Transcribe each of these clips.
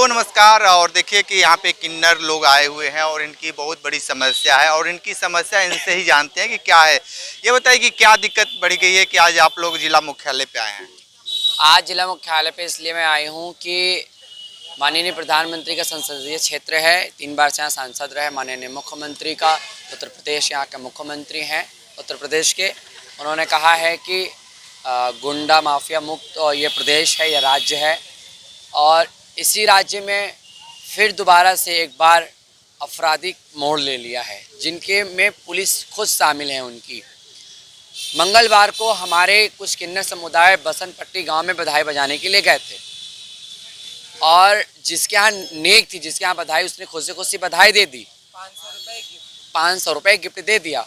नमस्कार। और देखिए कि यहाँ पे किन्नर लोग आए हुए हैं और इनकी बहुत बड़ी समस्या है और इनकी समस्या इनसे ही जानते हैं कि क्या है। ये बताइए कि क्या दिक्कत बढ़ गई है कि आज आप लोग जिला मुख्यालय पे आए हैं। आज जिला मुख्यालय पे इसलिए मैं आई हूँ कि माननीय प्रधानमंत्री का संसदीय क्षेत्र है, 3 बार से यहाँ सांसद रहे माननीय मुख्यमंत्री का, उत्तर प्रदेश यहाँ के मुख्यमंत्री हैं उत्तर प्रदेश के। उन्होंने कहा है कि गुंडा माफिया मुक्त और ये प्रदेश है, यह राज्य है और इसी राज्य में फिर दोबारा से एक बार आपराधिक मोड़ ले लिया है, जिनके में पुलिस खुद शामिल है। उनकी मंगलवार को हमारे कुछ किन्नर समुदाय बसंत पट्टी गांव में बधाई बजाने के लिए गए थे और जिसके यहाँ नेक थी, जिसके यहाँ बधाई, उसने खुद से खुद सी बधाई दे दी, 500 रुपये गिफ्ट दे दिया।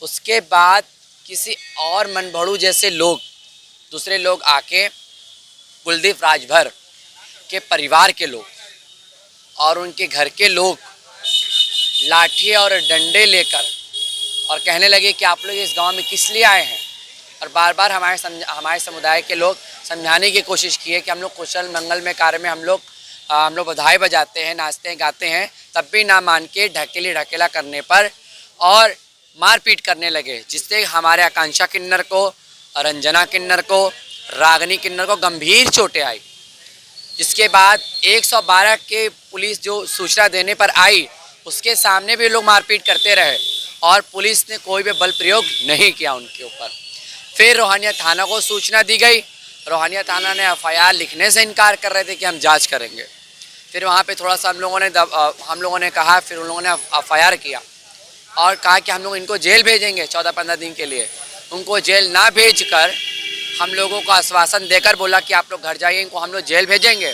उसके बाद किसी और मनभड़ू जैसे लोग, दूसरे लोग आके कुलदीप राजभर के परिवार के लोग और उनके घर के लोग लाठी और डंडे लेकर और कहने लगे कि आप लोग इस गांव में किस लिए आए हैं। और बार बार हमारे समुदाय के लोग समझाने की कोशिश की है कि हम लोग कुशल मंगल में कार्य में हम लोग बधाई बजाते हैं, नाचते हैं, गाते हैं, तब भी ना मान के ढकेला करने पर और मारपीट करने लगे, जिससे हमारे आकांक्षा किन्नर को, रंजना किन्नर को, रागनी किन्नर को गंभीर चोटें आई। जिसके बाद 112 के पुलिस जो सूचना देने पर आई, उसके सामने भी लोग मारपीट करते रहे और पुलिस ने कोई भी बल प्रयोग नहीं किया उनके ऊपर। फिर रोहानिया थाना को सूचना दी गई। रोहानिया थाना ने एफआईआर लिखने से इनकार कर रहे थे कि हम जांच करेंगे। फिर वहाँ पे थोड़ा सा हम लोगों ने कहा, फिर उन लोगों ने एफआईआर किया और कहा कि हम लोग इनको जेल भेजेंगे 14-15 दिन के लिए। उनको जेल ना भेजकर हम लोगों को आश्वासन देकर बोला कि आप लोग घर जाइए, इनको हम लोग जेल भेजेंगे।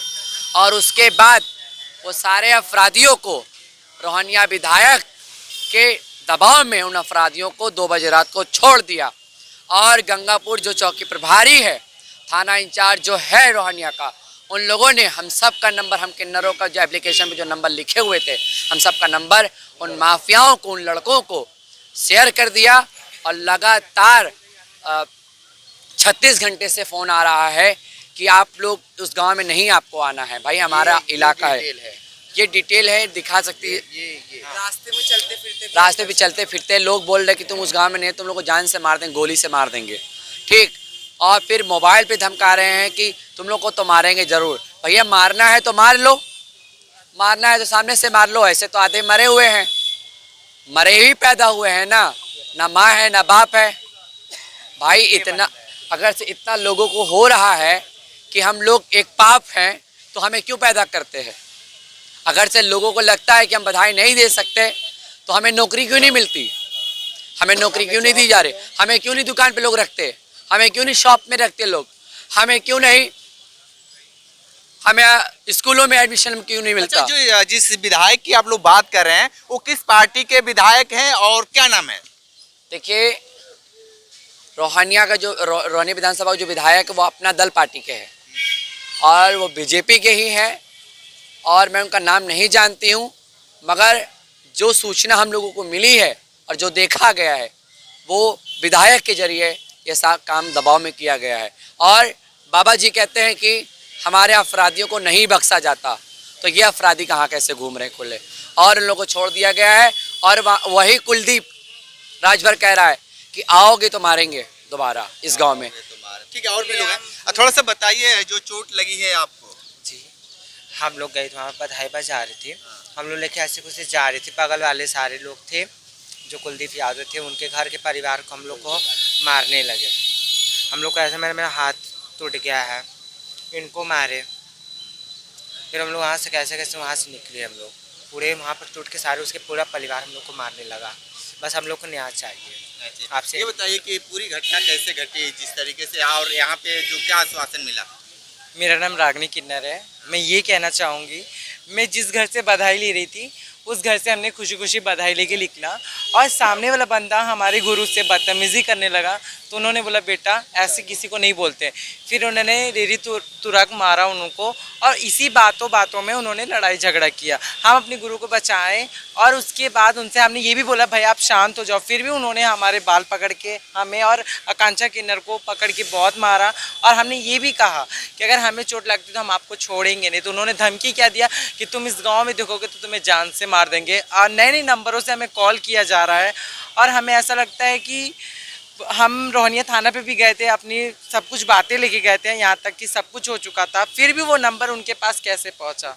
और उसके बाद वो सारे अपराधियों को रोहानिया विधायक के दबाव में उन अपराधियों को 2 बजे रात को छोड़ दिया और गंगापुर जो चौकी प्रभारी है, थाना इंचार्ज जो है रोहानिया का, उन लोगों ने हम सब का नंबर, हम किन्नरों का जो एप्लीकेशन पे जो नंबर लिखे हुए थे, हम सब का नंबर उन माफियाओं को, उन लड़कों को शेयर कर दिया। और लगातार 36 घंटे से फ़ोन आ रहा है कि आप लोग उस गांव में नहीं, आपको आना है। भाई हमारा इलाका है, ये डिटेल है, दिखा सकती है। ये रास्ते में चलते फिरते लोग बोल रहे कि तुम उस गांव में नहीं, तुम लोग को जान से मार देंगे, गोली से मार देंगे, ठीक। और फिर मोबाइल पे धमका रहे हैं कि तुम लोग को तो मारेंगे ज़रूर। भैया मारना है तो मार लो, मारना है तो सामने से मार लो। ऐसे तो आधे मरे हुए हैं, मरे ही पैदा हुए हैं ना माँ है ना बाप है। भाई इतना, अगर से इतना लोगों को हो रहा है कि हम लोग एक पाप हैं, तो हमें क्यों पैदा करते हैं। अगर से लोगों को लगता है कि हम बधाई नहीं दे सकते, तो हमें नौकरी क्यों नहीं मिलती, हमें नौकरी क्यों नहीं दी जा रही, हमें क्यों नहीं दुकान पे लोग रखते, हमें क्यों नहीं शॉप में रखते लोग, हमें क्यों नहीं, हमें स्कूलों में एडमिशन क्यों नहीं मिलता। अच्छा, जो जिस विधायक की आप लोग बात कर रहे हैं, वो किस पार्टी के विधायक हैं और क्या नाम है? देखिए, रोहानिया का जो रोहानिया विधानसभा का जो विधायक है, वो अपना दल पार्टी के हैं और वो बीजेपी के ही हैं और मैं उनका नाम नहीं जानती हूँ, मगर जो सूचना हम लोगों को मिली है और जो देखा गया है, वो विधायक के जरिए ये सारा काम दबाव में किया गया है। और बाबा जी कहते हैं कि हमारे अपराधियों को नहीं बख्शा जाता, तो ये अपराधी कहाँ कैसे घूम रहे खुले, और इन लोगों को छोड़ दिया गया है। और वही कुलदीप राजभर कह रहा है कि आओगे तो मारेंगे दोबारा इस गाँव में। ठीक है, और भी लोग हैं, थोड़ा सा बताइए जो चोट लगी है आपको। जी, हम लोग गए थे वहाँ पर बधाई बजा रहे थे, हम लोग लेके ऐसे कुछ जा रहे थे, बगल वाले सारे लोग थे जो कुलदीप यादव थे, उनके घर के परिवार को हम लोग को मारने लगे। हम लोग को ऐसे मेरा हाथ टूट गया है, इनको मारे। फिर हम लोग वहाँ से कैसे वहाँ से निकले, हम लोग पूरे वहाँ पर टूट के सारे उसके पूरा परिवार हम लोग को मारने लगा। बस हम लोग को न्याय चाहिए आपसे। ये बताइए कि पूरी घटना कैसे घटी, जिस तरीके से, और यहाँ पे जो क्या आश्वासन मिला? मेरा नाम रागनी किन्नर है। मैं ये कहना चाहूँगी, मैं जिस घर से बधाई ले रही थी, उस घर से हमने खुशी खुशी बधाई लेके निकला और सामने वाला बंदा हमारे गुरु से बदतमीज़ी करने लगा। तो उन्होंने बोला बेटा ऐसे किसी को नहीं बोलते। फिर उन्होंने रेरी तुरक मारा उनको और इसी बातों में उन्होंने लड़ाई झगड़ा किया। हम अपने गुरु को बचाएं और उसके बाद उनसे हमने ये भी बोला भाई आप शांत हो जाओ। फिर भी उन्होंने हमारे बाल पकड़ के हमें और आकांक्षा किन्नर को पकड़ के बहुत मारा और हमने ये भी कहा कि अगर हमें चोट लगती तो हम आपको छोड़ेंगे नहीं। तो उन्होंने धमकी क्या दिया कि तुम इस गाँव में दिखोगे तो तुम्हें जान से मार देंगे। और नए नए नंबरों से हमें कॉल किया जा रहा है और हमें ऐसा लगता है कि हम रोहनिया थाना पे भी गए थे, अपनी सब कुछ बातें लेके गए थे, यहाँ तक कि सब कुछ हो चुका था, फिर भी वो नंबर उनके पास कैसे पहुँचा।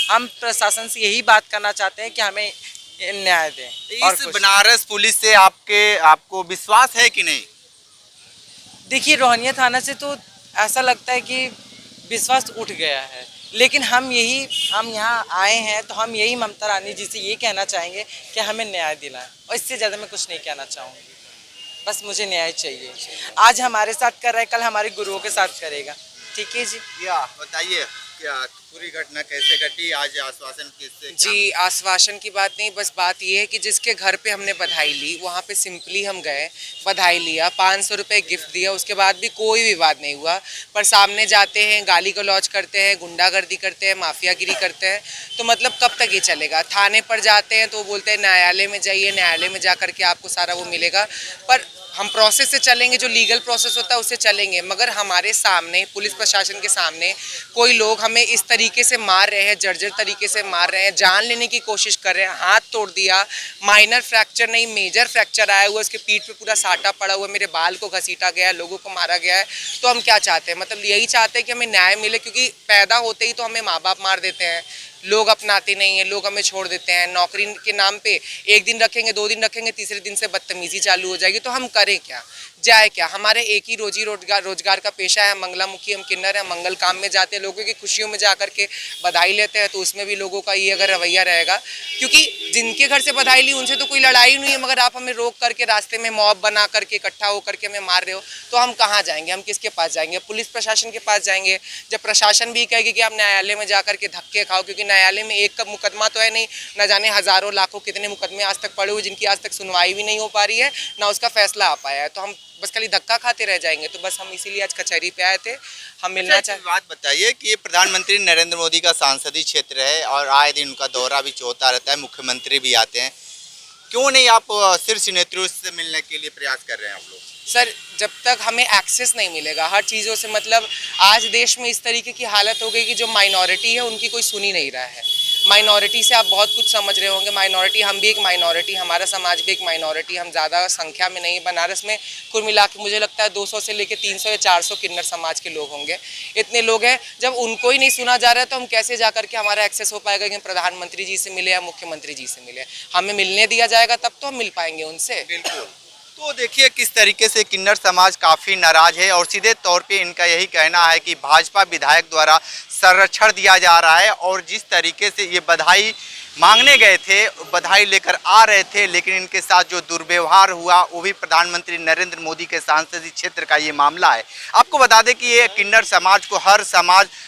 हम प्रशासन से यही बात करना चाहते हैं कि हमें न्याय दें। और इस बनारस पुलिस से आपको विश्वास है कि नहीं? देखिए रोहनिया थाना से तो ऐसा लगता है कि विश्वास उठ गया है, लेकिन हम यहाँ आए हैं तो हम यही ममता रानी जी से ये कहना चाहेंगे कि हमें न्याय दिलाएं और इससे ज़्यादा मैं कुछ नहीं कहना चाहूँगी। बस मुझे न्याय चाहिए। आज हमारे साथ कर रहा है, कल हमारे गुरुओं के साथ करेगा। ठीक है जी। क्या बताइए क्या पूरी घटना कैसे घटी? आज आश्वासन किससे? जी आश्वासन की बात नहीं, बस बात ये है कि जिसके घर पे हमने बधाई ली वहाँ पे सिंपली हम गए, बधाई लिया, 500 रुपये गिफ्ट दिया, उसके बाद भी कोई विवाद नहीं हुआ। पर सामने जाते हैं, गाली गलौज करते हैं, गुंडागर्दी करते हैं, माफियागिरी करते हैं, तो मतलब कब तक ये चलेगा। थाने पर जाते हैं तो वो बोलते हैं न्यायालय में जाइए, न्यायालय में जा करके आपको सारा वो मिलेगा। पर हम प्रोसेस से चलेंगे, जो लीगल प्रोसेस होता है उससे चलेंगे, मगर हमारे सामने पुलिस प्रशासन के सामने कोई लोग हमें इस तरीके से मार रहे हैं, जर्जर तरीके से मार रहे हैं, जान लेने की कोशिश कर रहे हैं, हाथ तोड़ दिया, माइनर फ्रैक्चर नहीं मेजर फ्रैक्चर आया हुआ, उसके पीठ पे पूरा साटा पड़ा हुआ, मेरे बाल को घसीटा गया है, लोगों को मारा गया है। तो हम क्या चाहते हैं? मतलब यही चाहते हैं कि हमें न्याय मिले, क्योंकि पैदा होते ही तो हमें माँ बाप मार देते हैं, लोग अपनाते नहीं हैं, लोग हमें छोड़ देते हैं। नौकरी के नाम पे 1 दिन रखेंगे, 2 दिन रखेंगे, तीसरे दिन से बदतमीजी चालू हो जाएगी। तो हम करें क्या, जाए क्या? हमारे एक ही रोजगार का पेशा है, मंगलामुखी, हम किन्नर हैं, मंगल काम में जाते हैं, लोगों की खुशियों में जा करके बधाई लेते हैं। तो उसमें भी लोगों का ये अगर रवैया रहेगा, क्योंकि जिनके घर से बधाई ली उनसे तो कोई लड़ाई नहीं है, मगर आप हमें रोक करके रास्ते में मॉब बना करके इकट्ठा होकर के हमें मार रहे हो, तो हम कहाँ जाएंगे? हम किसके पास जाएंगे? पुलिस प्रशासन के पास जाएंगे। जब प्रशासन भी कहेगी कि आप न्यायालय में जा करके धक्के खाओ, क्योंकि न्यायालय में एक का मुकदमा तो है नहीं, न जाने हजारों लाखों कितने मुकदमे आज तक पड़े हुए जिनकी आज तक सुनवाई भी नहीं हो पा रही है, ना उसका फैसला आ पाया है। तो हम बस खाली धक्का खाते रह जाएंगे। तो बस हम इसीलिए आज कचहरी पे आए थे, हम मिलना चाहते। बात बताइए कि ये प्रधानमंत्री नरेंद्र मोदी का संसदीय क्षेत्र है और आए दिन उनका दौरा भी होता रहता है, मुख्यमंत्री भी आते हैं, क्यों नहीं आप शीर्ष नेतृत्व से मिलने के लिए प्रयास कर रहे हैं आप लोग? सर जब तक हमें एक्सेस नहीं मिलेगा हर चीज़ों से, मतलब आज देश में इस तरीके की हालत हो गई कि जो माइनॉरिटी है उनकी कोई सुन ही नहीं रहा है। माइनॉरिटी से आप बहुत कुछ समझ रहे होंगे, माइनॉरिटी, हम भी एक माइनॉरिटी, हमारा समाज भी एक माइनॉरिटी, हम ज़्यादा संख्या में नहीं। बनारस में कुल मिला के मुझे लगता है 200 से लेकर 300 या 400 किन्नर समाज के लोग होंगे, इतने लोग हैं। जब उनको ही नहीं सुना जा रहा है तो हम कैसे जा करके हमारा एक्सेस हो पाएगा कि प्रधानमंत्री जी से मिले या मुख्यमंत्री जी से मिले? हमें मिलने दिया जाएगा तब तो हम मिल पाएंगे उनसे। बिल्कुल। तो देखिए किस तरीके से किन्नर समाज काफ़ी नाराज है और सीधे तौर पे इनका यही कहना है कि भाजपा विधायक द्वारा संरक्षण दिया जा रहा है और जिस तरीके से ये बधाई मांगने गए थे, बधाई लेकर आ रहे थे, लेकिन इनके साथ जो दुर्व्यवहार हुआ वो भी प्रधानमंत्री नरेंद्र मोदी के संसदीय क्षेत्र का ये मामला है। आपको बता दें कि ये किन्नर समाज को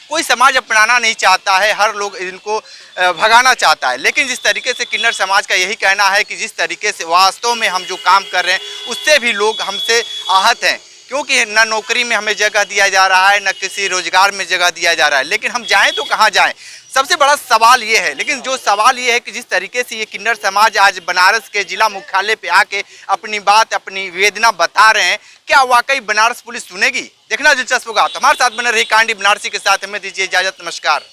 कोई समाज अपनाना नहीं चाहता है, हर लोग इनको भगाना चाहता है, लेकिन जिस तरीके से किन्नर समाज का यही कहना है कि जिस तरीके से वास्तव में हम जो काम कर रहे हैं उससे भी लोग हमसे आहत हैं, क्योंकि न नौकरी में हमें जगह दिया जा रहा है, न किसी रोजगार में जगह दिया जा रहा है, लेकिन हम जाएं तो कहाँ जाएं? सबसे बड़ा सवाल ये है। लेकिन जो सवाल ये है कि जिस तरीके से ये किन्नर समाज आज बनारस के जिला मुख्यालय पे आके अपनी बात, अपनी वेदना बता रहे हैं, क्या वाकई बनारस पुलिस सुनेगी? देखना दिलचस्प होगा। तो हमारे साथ बने रही कांडी बनारसी के साथ, हमें दीजिए इजाजत, नमस्कार।